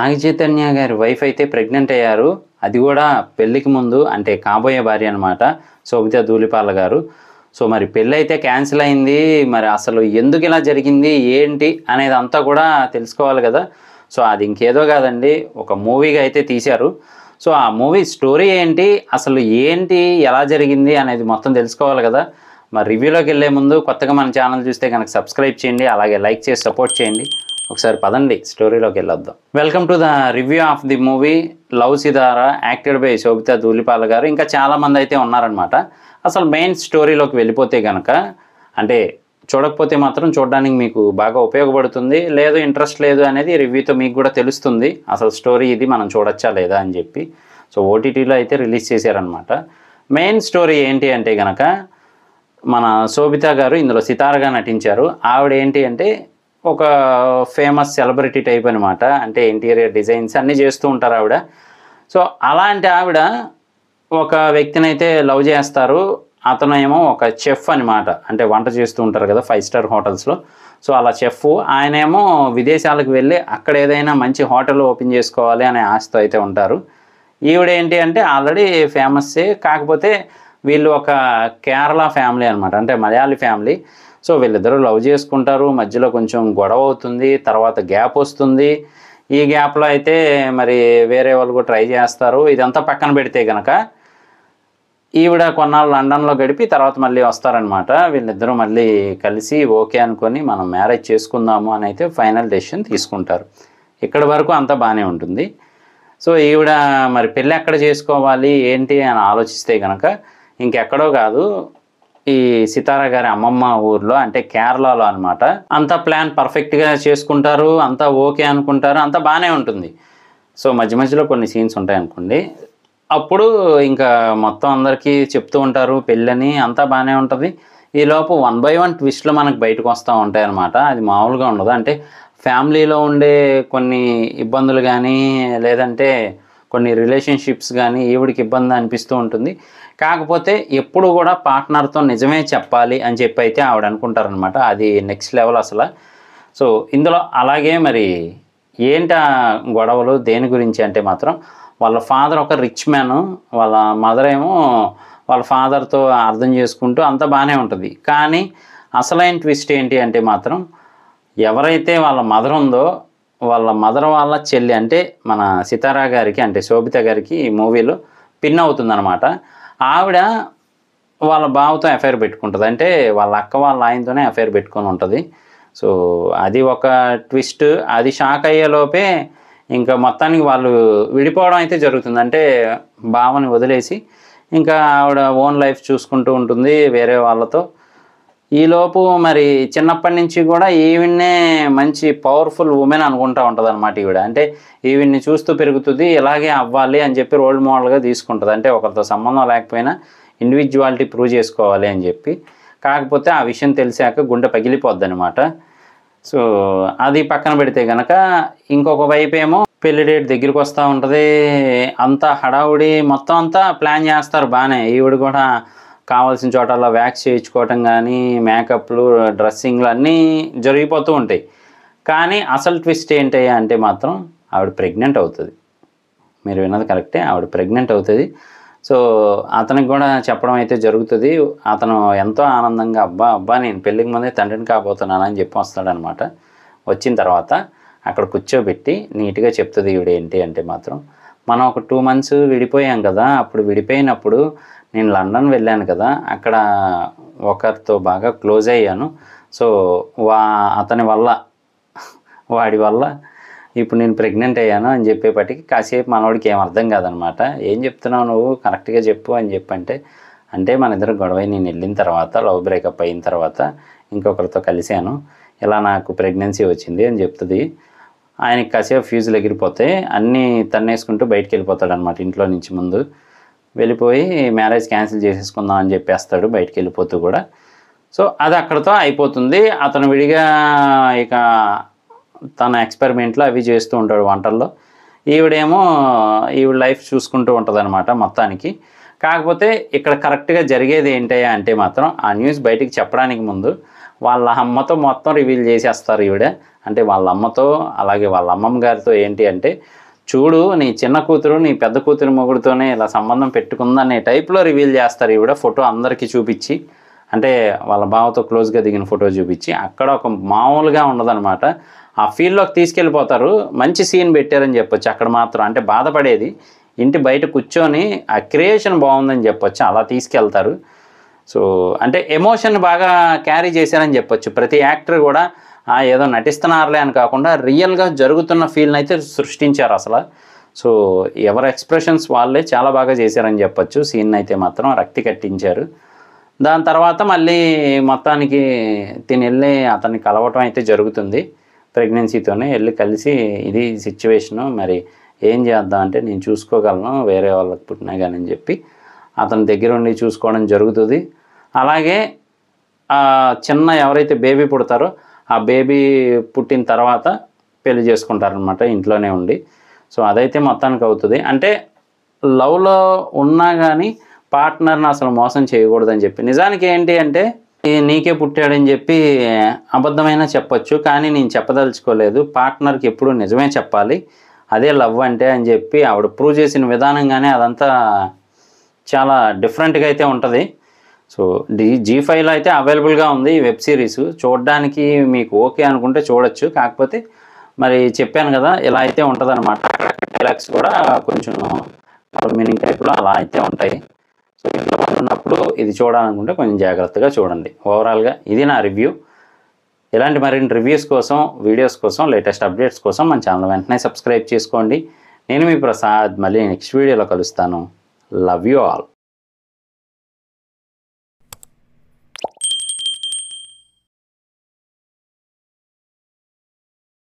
నాగ చైతన్య గారి వైఫ్ అయితే ప్రెగ్నెంట్ అయ్యారు. అది కూడా పెళ్ళికి ముందు, అంటే కాబోయే భార్య అనమాట, శోభితా ధూళిపాల గారు. సో మరి పెళ్ళైతే క్యాన్సిల్ అయింది. మరి అసలు ఎందుకు ఇలా జరిగింది ఏంటి అనేది అంతా కూడా తెలుసుకోవాలి కదా. సో అది ఇంకేదో కాదండి, ఒక మూవీగా అయితే తీశారు. సో ఆ మూవీ స్టోరీ ఏంటి, అసలు ఏంటి, ఎలా జరిగింది అనేది మొత్తం తెలుసుకోవాలి కదా. మరి రివ్యూలోకి వెళ్ళే ముందు కొత్తగా మన ఛానల్ చూస్తే కనుక సబ్స్క్రైబ్ చేయండి, అలాగే లైక్ చేసి సపోర్ట్ చేయండి. ఒకసారి పదండి స్టోరీలోకి వెళ్ళొద్దాం. Welcome to the review of the movie love Sitara, acted by Sobhita Dhulipala garu. ఇంకా చాలామంది అయితే ఉన్నారనమాట. అసలు మెయిన్ స్టోరీలోకి వెళ్ళిపోతే కనుక, అంటే చూడకపోతే మాత్రం చూడడానికి మీకు బాగా ఉపయోగపడుతుంది, లేదు ఇంట్రెస్ట్ లేదు అనేది రివ్యూతో మీకు కూడా తెలుస్తుంది అసలు స్టోరీ ఇది మనం చూడొచ్చా లేదా అని చెప్పి. సో ఓటీటీలో అయితే రిలీజ్ చేశారనమాట. మెయిన్ స్టోరీ ఏంటి అంటే కనుక, మన శోభితా గారు ఇందులో సితారగా నటించారు. ఆవిడ ఏంటి అంటే ఒక ఫేమస్ సెలబ్రిటీ టైప్ అనమాట. అంటే ఇంటీరియర్ డిజైన్స్ అన్నీ చేస్తూ ఉంటారు ఆవిడ. సో అలాంటి ఆవిడ ఒక వ్యక్తిని అయితే లవ్ చేస్తారు. అతను ఏమో ఒక చెఫ్ అనమాట, అంటే వంట చేస్తూ ఉంటారు కదా 5 స్టార్ హోటల్స్లో. సో అలా చెఫ్, ఆయనేమో విదేశాలకు వెళ్ళి అక్కడ ఏదైనా మంచి హోటల్ ఓపెన్ చేసుకోవాలి అనే ఆశతో అయితే ఉంటారు. ఈవిడ ఏంటి అంటే ఆల్రెడీ ఫేమస్సే, కాకపోతే వీళ్ళు ఒక కేరళ ఫ్యామిలీ అనమాట, అంటే మలయాళీ ఫ్యామిలీ. సో వీళ్ళిద్దరూ లవ్ చేసుకుంటారు, మధ్యలో కొంచెం గొడవ అవుతుంది, తర్వాత గ్యాప్ వస్తుంది. ఈ గ్యాప్లో అయితే మరి వేరే వాళ్ళు కూడా ట్రై చేస్తారు. ఇదంతా పక్కన పెడితే కనుక ఈవిడ కొన్నాళ్ళు లండన్లో గడిపి తర్వాత మళ్ళీ వస్తారనమాట. వీళ్ళిద్దరూ మళ్ళీ కలిసి ఓకే అనుకొని మనం మ్యారేజ్ చేసుకుందాము అని అయితే ఫైనల్ డెసిషన్ తీసుకుంటారు. ఇక్కడి వరకు అంతా బాగానే ఉంటుంది. సో ఈవిడ మరి పెళ్ళి ఎక్కడ చేసుకోవాలి ఏంటి అని ఆలోచిస్తే కనుక ఇంకెక్కడో కాదు, ఈ సితారా గారి అమ్మమ్మ ఊర్లో, అంటే కేరళలో అనమాట. అంతా ప్లాన్ పర్ఫెక్ట్గా చేసుకుంటారు, అంతా ఓకే అనుకుంటారు, అంతా బాగానే ఉంటుంది. సో మధ్య మధ్యలో కొన్ని సీన్స్ ఉంటాయి అనుకోండి. అప్పుడు ఇంకా మొత్తం అందరికీ చెప్తూ ఉంటారు పెళ్ళని, అంతా బాగానే ఉంటుంది. ఈలోపు 1 by 1 ట్విస్ట్లు మనకు బయటకు వస్తూ ఉంటాయి అన్నమాట. అది మామూలుగా ఉండదు. అంటే ఫ్యామిలీలో ఉండే కొన్ని ఇబ్బందులు కానీ, లేదంటే కొన్ని రిలేషన్షిప్స్ కానీ ఈవిడికి ఇబ్బంది అనిపిస్తూ ఉంటుంది. కాకపోతే ఎప్పుడు కూడా పార్ట్నర్తో నిజమే చెప్పాలి అని చెప్పి అయితే ఆవిడ అనుకుంటారనమాట. అది నెక్స్ట్ లెవెల్ అసలు. సో ఇందులో అలాగే మరి ఏంటి గొడవలు దేని గురించి అంటే మాత్రం, వాళ్ళ ఫాదర్ ఒక రిచ్ మ్యాన్, వాళ్ళ మదర్ ఏమో వాళ్ళ ఫాదర్తో అర్థం చేసుకుంటూ అంతా బాగానే ఉంటుంది. కానీ అసలైన ట్విస్ట్ ఏంటి అంటే మాత్రం, ఎవరైతే వాళ్ళ మదర్ ఉందో వాళ్ళ మదర్ వాళ్ళ చెల్లి, అంటే మన సితారా గారికి, అంటే శోభిత గారికి ఈ మూవీలో పిన్ అవుతుందన్నమాట. ఆవిడ వాళ్ళ బావతో అఫైర్ పెట్టుకుంటుంది, అంటే వాళ్ళ అక్క వాళ్ళ ఆయనతోనే అఫైర్ పెట్టుకొని ఉంటుంది. సో అది ఒక ట్విస్ట్. అది షాక్ అయ్యేలోపే ఇంకా మొత్తానికి వాళ్ళు విడిపోవడం అయితే జరుగుతుంది. అంటే బావని వదిలేసి ఇంకా ఆవిడ ఓన్ లైఫ్ చూసుకుంటూ ఉంటుంది వేరే వాళ్ళతో. ఈలోపు మరి చిన్నప్పటి నుంచి కూడా ఈవిన్నే మంచి పవర్ఫుల్ ఉమెన్ అనుకుంటూ ఉంటుంది అనమాట ఈవిడ. అంటే ఈవిడ్ని చూస్తూ పెరుగుతుంది, ఇలాగే అవ్వాలి అని చెప్పి రోల్ మోడల్గా తీసుకుంటుంది. అంటే ఒకరితో సంబంధం లేకపోయినా ఇండివిజువాలిటీ ప్రూవ్ చేసుకోవాలి అని చెప్పి. కాకపోతే ఆ విషయం తెలిసాక గుండె పగిలిపోద్ది అనమాట. సో అది పక్కన పెడితే కనుక ఇంకొక వైపు ఏమో పెళ్లి డేట్ దగ్గరికి వస్తూ ఉంటుంది. అంతా హడావుడి, మొత్తం అంతా ప్లాన్ చేస్తారు బాగానే. ఈవిడ కూడా కావాల్సిన చోటల్లో వ్యాక్స్ చేయించుకోవటం కానీ, మేకప్లు, డ్రెస్సింగ్లు అన్నీ జరిగిపోతూ ఉంటాయి. కానీ అసలు ట్విస్ట్ ఏంటి అంటే మాత్రం ఆవిడ ప్రెగ్నెంట్ అవుతుంది. మీరు విన్నది కరెక్టే, ఆవిడ ప్రెగ్నెంట్ అవుతుంది. సో అతనికి కూడా చెప్పడం అయితే జరుగుతుంది. అతను ఎంతో ఆనందంగా అబ్బా నేను పెళ్ళికి ముందే తండ్రిని కాబోతున్నాను అని చెప్పి వస్తాడనమాట. వచ్చిన తర్వాత అక్కడ కూర్చోబెట్టి నీట్గా చెప్తుంది ఈవిడ ఏంటి అంటే మాత్రం, మనం ఒక 2 months విడిపోయాం కదా, అప్పుడు విడిపోయినప్పుడు నేను లండన్ వెళ్ళాను కదా, అక్కడ ఒకరితో బాగా క్లోజ్ అయ్యాను. సో అతని వల్ల, వాడి వల్ల ఇప్పుడు నేను ప్రెగ్నెంట్ అయ్యాను అని చెప్పేపటికి కాసేపు మనవాడికి ఏం అర్థం కాదనమాట. ఏం చెప్తున్నావు నువ్వు, కరెక్ట్గా చెప్పు అని చెప్పంటే, అంటే మన ఇద్దరు గొడవ నేను వెళ్ళిన తర్వాత, లవ్ బ్రేకప్ అయిన తర్వాత ఇంకొకరితో కలిశాను, ఇలా నాకు ప్రెగ్నెన్సీ వచ్చింది అని చెప్తుంది. ఆయనకి కాసేపు ఫ్యూజులు ఎగిరిపోతే అన్నీ తన్నేసుకుంటూ బయటికి వెళ్ళిపోతాడనమాట ఇంట్లో నుంచి. ముందు వెళ్ళిపోయి మ్యారేజ్ క్యాన్సిల్ చేసేసుకుందాం అని చెప్పేస్తాడు బయటికి వెళ్ళిపోతూ కూడా. సో అది అక్కడితో అయిపోతుంది. అతను విడిగా ఇక తన ఎక్స్పెరిమెంట్లు అవి చేస్తూ ఉంటాడు వంటల్లో. ఈవిడేమో ఈవిడ లైఫ్ చూసుకుంటూ ఉంటుంది అనమాట మొత్తానికి. కాకపోతే ఇక్కడ కరెక్ట్గా జరిగేది ఏంటయ్యా అంటే మాత్రం, ఆ న్యూస్ బయటికి చెప్పడానికి ముందు వాళ్ళ అమ్మతో మొత్తం రివీల్ చేసేస్తారు ఈవిడ. అంటే వాళ్ళ అమ్మతో అలాగే వాళ్ళ అమ్మమ్మ గారితో ఏంటి అంటే, చూడు నీ చిన్న కూతురు నీ పెద్ద కూతురు మొగుడుతోనే ఇలా సంబంధం పెట్టుకుందనే టైప్లో రివీల్ చేస్తారు ఈవిడ. ఫోటో అందరికీ చూపించి, అంటే వాళ్ళ బావతో క్లోజ్గా దిగిన ఫోటో చూపించి, అక్కడ ఒక మామూలుగా ఉండదన్నమాట. ఆ ఫీల్డ్లోకి తీసుకెళ్ళిపోతారు. మంచి సీన్ పెట్టారని చెప్పొచ్చు అక్కడ మాత్రం. అంటే బాధపడేది ఇంటి బయట కూర్చొని ఆ క్రియేషన్ బాగుందని చెప్పొచ్చు, అలా తీసుకెళ్తారు. సో అంటే ఎమోషన్ బాగా క్యారీ చేశారని చెప్పొచ్చు. ప్రతి యాక్టర్ కూడా ఏదో నటిస్తున్నారులే అని కాకుండా రియల్గా జరుగుతున్న ఫీల్ని అయితే సృష్టించారు అసలు. సో ఎవరి ఎక్స్ప్రెషన్స్ వాళ్ళే చాలా బాగా చేశారని చెప్పొచ్చు. సీన్ అయితే మాత్రం రక్తి కట్టించారు. దాని తర్వాత మళ్ళీ మొత్తానికి వెళ్ళి అతన్ని కలవటం అయితే జరుగుతుంది. ప్రెగ్నెన్సీతోనే వెళ్ళి కలిసి ఇది సిచ్యువేషను, మరి ఏం చేద్దాం అంటే నేను చూసుకోగలను వేరే వాళ్ళకి పుట్టినా కానీ అని చెప్పి అతని దగ్గర ఉండి చూసుకోవడం జరుగుతుంది. అలాగే చిన్న ఎవరైతే బేబీ పుడతారో ఆ బేబీ పుట్టిన తర్వాత పెళ్లి చేసుకుంటారనమాట ఇంట్లోనే ఉండి. సో అదైతే మొత్తానికి అవుతుంది. అంటే లవ్లో ఉన్నా కానీ పార్ట్నర్ని అసలు మోసం చేయకూడదని చెప్పి, నిజానికి ఏంటి అంటే నీకే పుట్టాడని చెప్పి అబద్ధమైనా చెప్పొచ్చు, కానీ నేను చెప్పదలుచుకోలేదు. పార్ట్నర్కి ఎప్పుడు నిజమే చెప్పాలి, అదే లవ్ అంటే అని చెప్పి ఆవిడ ప్రూవ్ చేసిన విధానంగానే అదంతా చాలా డిఫరెంట్గా అయితే ఉంటుంది. సో జీ5లో అయితే అవైలబుల్గా ఉంది ఈ వెబ్ సిరీస్. చూడడానికి మీకు ఓకే అనుకుంటే చూడొచ్చు. కాకపోతే మరి చెప్పాను కదా ఇలా అయితే ఉంటుంది అనమాట. డైలాగ్స్ కూడా కొంచెం మీనింగ్ టైప్లో అలా అయితే ఉంటాయి. సో ఇంట్లో ఉన్నప్పుడు ఇది చూడాలనుకుంటే కొంచెం జాగ్రత్తగా చూడండి. ఓవరాల్గా ఇది నా రివ్యూ. ఇలాంటి మరిన్ని రివ్యూస్ కోసం, వీడియోస్ కోసం, లేటెస్ట్ అప్డేట్స్ కోసం మన ఛానల్ వెంటనే సబ్స్క్రైబ్ చేసుకోండి. నేను మీ ప్రసాద్. మళ్ళీ నెక్స్ట్ వీడియోలో కలుస్తాను. Love you all.